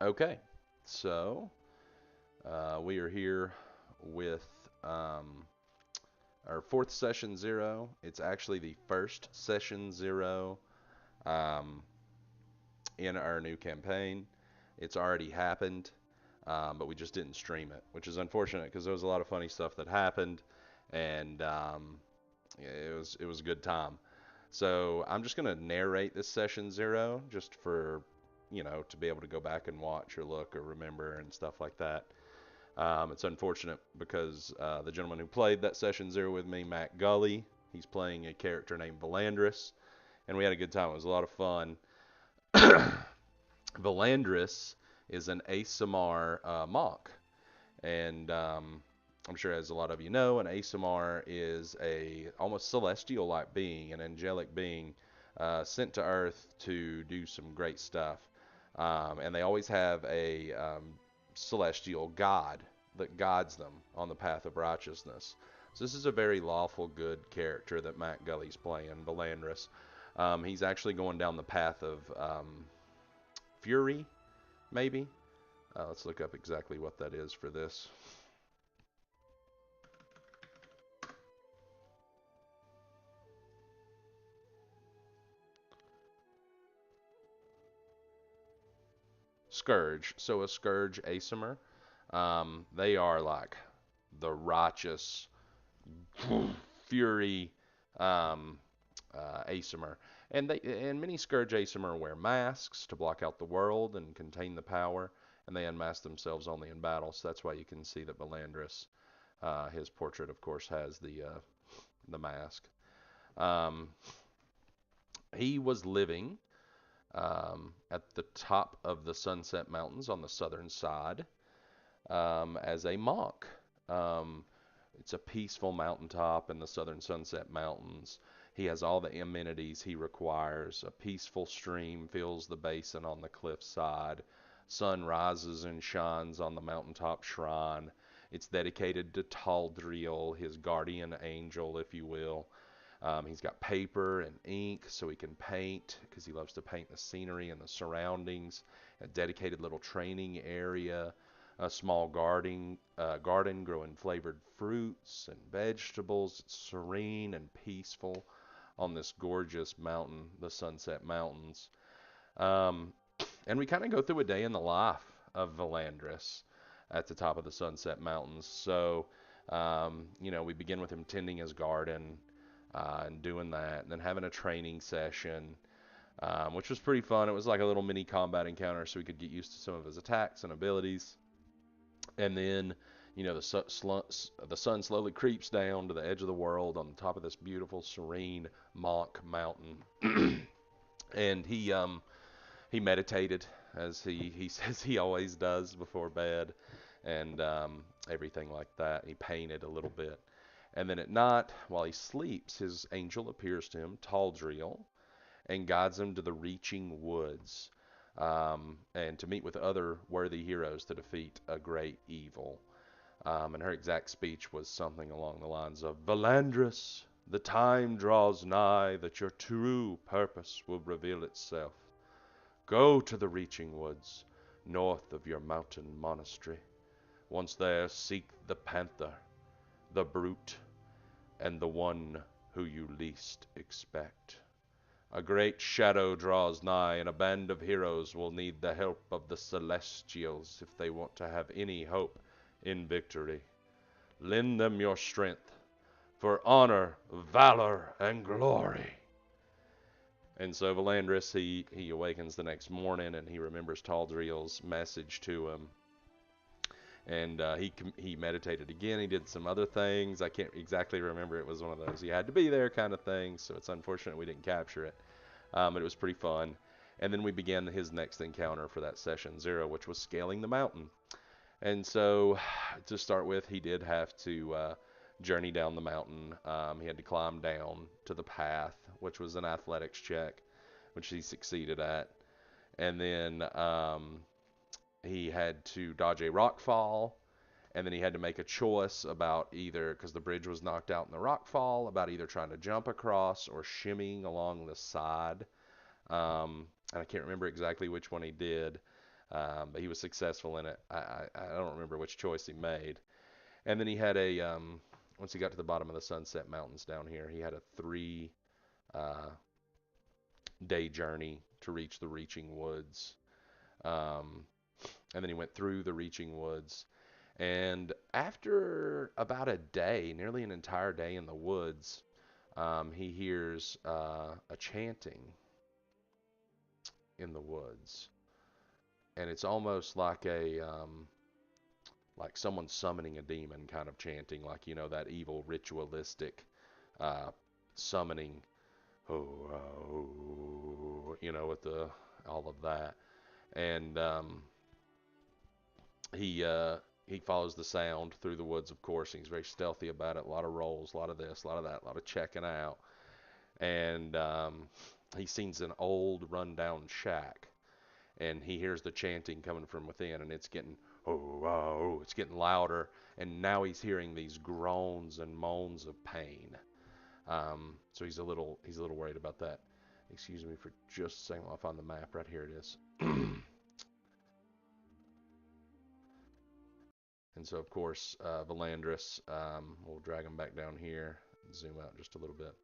Okay, so we are here with our fourth session zero. It's actually the first session zero um, in our new campaign. It's already happened, but we just didn't stream it, which is unfortunate because there was a lot of funny stuff that happened, and it was a good time. So I'm just gonna narrate this session zero just for to be able to go back and watch or look or remember and stuff like that. It's unfortunate because the gentleman who played that session zero with me, Matt Gulley, he's playing a character named Valandras, and we had a good time. It was a lot of fun. Valandras is an Aasimar Monk, and I'm sure as a lot of you know, an Aasimar is a almost celestial-like being, an angelic being sent to Earth to do some great stuff. And they always have a celestial god that guides them on the path of righteousness. So this is a very lawful, good character that Matt Gulley's playing, Valandras. He's actually going down the path of fury, maybe. Let's look up exactly what that is for this. Scourge. So a Scourge Aasimar, they are like the righteous fury um, Aasimar. And many Scourge Aasimar wear masks to block out the world and contain the power, and they unmask themselves only in battle. So that's why you can see that Valandras, his portrait, of course, has the mask. Um, he was living at the top of the Sunset Mountains on the southern side as a monk. Um, it's a peaceful mountaintop in the southern Sunset Mountains. He has all the amenities he requires. A peaceful stream fills the basin on the cliffside. Sun rises and shines on the mountaintop shrine. It's dedicated to Taldriel, his guardian angel, if you will. He's got paper and ink so he can paint because he loves to paint the scenery and the surroundings. A dedicated little training area, a small garden growing flavored fruits and vegetables. It's serene and peaceful on this gorgeous mountain, the Sunset Mountains. Um, and we kind of go through a day in the life of Valandras at the top of the Sunset Mountains. So, we begin with him tending his garden and doing that, and then having a training session, which was pretty fun. It was like a little mini combat encounter, so we could get used to some of his attacks and abilities. And then, the sun slowly creeps down to the edge of the world on the top of this beautiful, serene Monk mountain, and he meditated as he says he always does before bed, and everything like that. He painted a little bit. And then at night, while he sleeps, his angel appears to him, Taldriel, and guides him to the reaching woods, and to meet with other worthy heroes to defeat a great evil. And her exact speech was something along the lines of, Valandras, the time draws nigh that your true purpose will reveal itself. Go to the reaching woods, north of your mountain monastery. Once there, seek the panther, the brute, and the one who you least expect. A great shadow draws nigh, and a band of heroes will need the help of the Celestials if they want to have any hope in victory. Lend them your strength for honor, valor, and glory. And so Valandris, he awakens the next morning, and he remembers Taldriel's message to him. And he meditated again. He did some other things. I can't exactly remember. It was one of those you had to be there kind of things. So it's unfortunate we didn't capture it. But it was pretty fun. And then we began his next encounter for that session zero, which was scaling the mountain. And so to start with, he did have to journey down the mountain. He had to climb down to the path, which was an athletics check, which he succeeded at. And then he had to dodge a rock fall, and then he had to make a choice about either, because the bridge was knocked out in the rock fall, about either trying to jump across or shimmying along the side. And I can't remember exactly which one he did. But he was successful in it. I don't remember which choice he made. And then he had once he got to the bottom of the Sunset Mountains down here, he had a 3 day journey to reach the Reaching Woods. Um, and then he went through the Reaching Woods. And after about a day, nearly an entire day in the woods, he hears a chanting in the woods. And it's almost like someone summoning a demon kind of chanting, like, that evil ritualistic uh, summoning, oh, with all of that. And he follows the sound through the woods, of course, and he's very stealthy about it. A lot of rolls, a lot of this, a lot of that, a lot of checking out. And he sees an old rundown shack, and he hears the chanting coming from within, and it's getting it's getting louder, and now he's hearing these groans and moans of pain. So he's a little worried about that. Excuse me for just a second while I find the map. Right here it is. And so, of course, Valandras, we'll drag him back down here, zoom out just a little bit.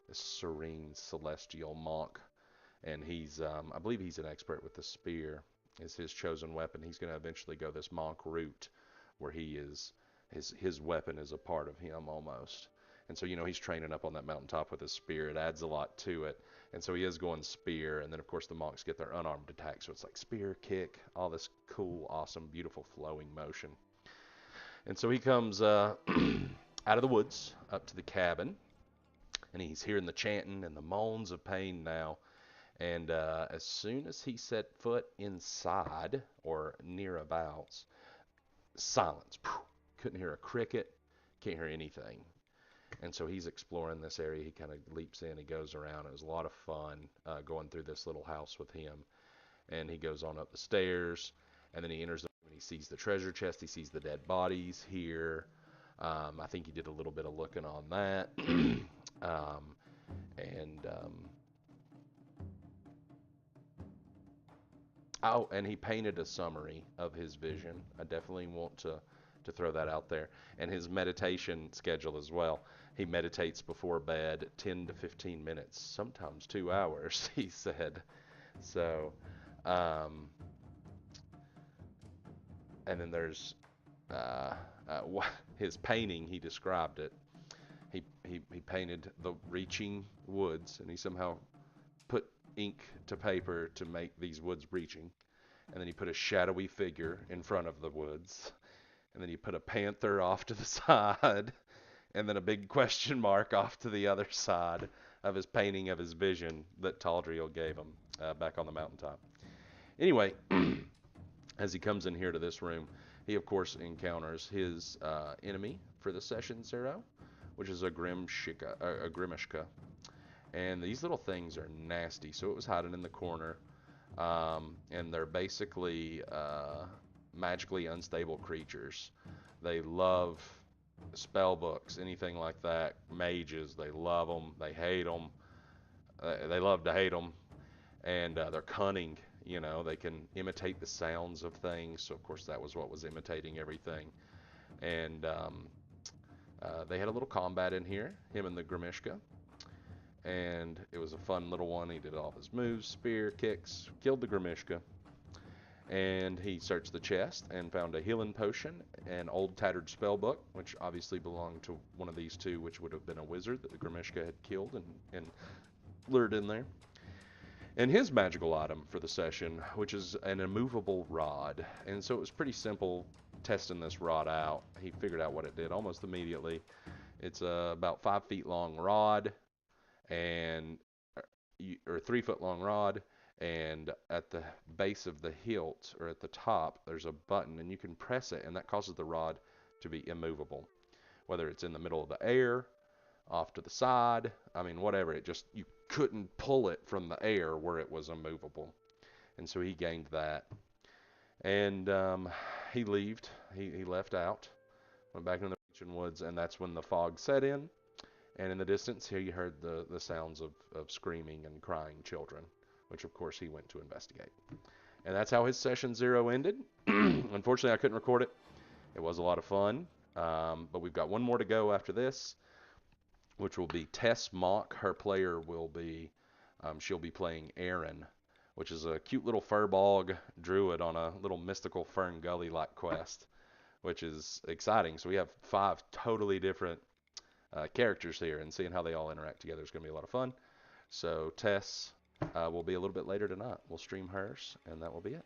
This Serene celestial monk, and he's, I believe he's an expert with the spear. Is his chosen weapon. He's going to eventually go this monk route, where he is his weapon is a part of him almost. And so, he's training up on that mountaintop with his spear. It adds a lot to it. And so he is going spear, and then of course the monks get their unarmed attack. So it's like spear, kick, all this cool, awesome, beautiful flowing motion. And so he comes out of the woods up to the cabin, and he's hearing the chanting and the moans of pain now. And as soon as he set foot inside or nearabouts, silence. Couldn't hear a cricket, can't hear anything. And so he's exploring this area. He kind of leaps in, he goes around. It was a lot of fun going through this little house with him. And he goes on up the stairs, and then he enters the room and he sees the treasure chest. He sees the dead bodies here. I think he did a little bit of looking on that. And oh, and he painted a summary of his vision. I definitely want to throw that out there. And his meditation schedule as well. He meditates before bed 10 to 15 minutes, sometimes 2 hours, he said. So, and then there's his painting. He described it. He painted the reaching woods, and he somehow put ink to paper to make these woods reaching. And then he put a shadowy figure in front of the woods. And then he put a panther off to the side. And then a big question mark off to the other side of his painting of his vision that Taldriel gave him back on the mountaintop. Anyway, as he comes in here to this room, he of course encounters his enemy for the session 0, which is a Grimishka. And these little things are nasty. So it was hiding in the corner. And they're basically magically unstable creatures. They love spell books, anything like that. Mages, they love them. They hate them. They love to hate them. And they're cunning. They can imitate the sounds of things. So of course that was what was imitating everything. And they had a little combat in here, him and the Grimishka. And it was a fun little one. He did all of his moves, spear, kicks, killed the Grimishka. And he searched the chest and found a healing potion, an old tattered spell book, which obviously belonged to one of these two, which would have been a wizard that the Grimishka had killed and lured in there. And his magical item for the session, which is an immovable rod. And so it was pretty simple testing this rod out. He figured out what it did almost immediately. It's about 5 feet long rod, and or 3 foot long rod, and at the base of the hilt or at the top there's a button, and you can press it, and that causes the rod to be immovable, whether it's in the middle of the air, off to the side, whatever. It just, you couldn't pull it from the air where it was immovable. And so he gained that, and he left out, went back into the Reaching Woods, and that's when the fog set in. And in the distance here you heard the sounds of screaming and crying children, which of course he went to investigate. And that's how his session 0 ended. Unfortunately, I couldn't record it. It was a lot of fun. But we've got one more to go after this, which will be Tess Mock. Her player will be, she'll be playing Erin, which is a cute little furbog druid on a little mystical Fern Gully-like quest, which is exciting. So we have 5 totally different characters here, and seeing how they all interact together is going to be a lot of fun. So Tess will be a little bit later tonight. We'll stream hers, and that will be it.